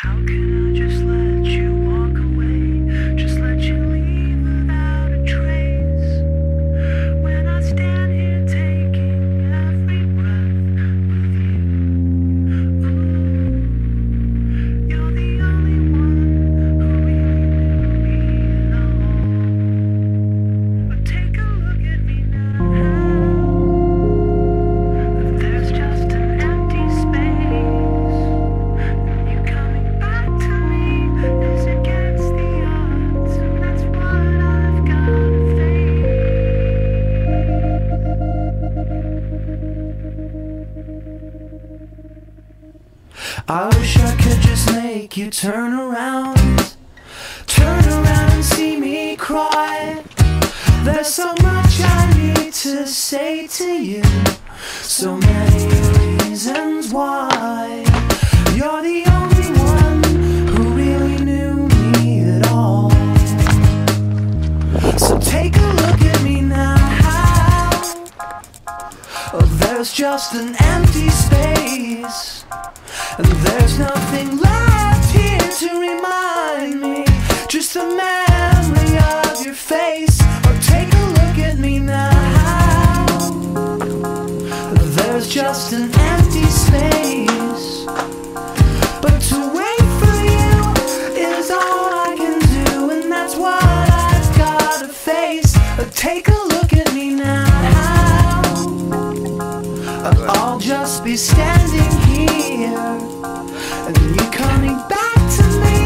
How can I just let you walk away? Just let you leave without a trace. When I stand here taking every breath with you. Ooh, you're the only one who really knew me at all. But take a look at me now. There's just an empty space. You coming back to me is against the odds, and that's what I've gotta face. I wish I could just make you turn around and see me cry. There's so much I need to say to you, so many reasons why. You're the only one who really knew me at all. So take a look at me now. Oh, there's just an empty space, and there's nothing left here to remind me. Just a memory of your face. Oh, take a look at me now. There's just an empty space, but to wait for you is all I can do, and that's what I've gotta face. Take a look at me now. I'll just be standing here, and you coming back to me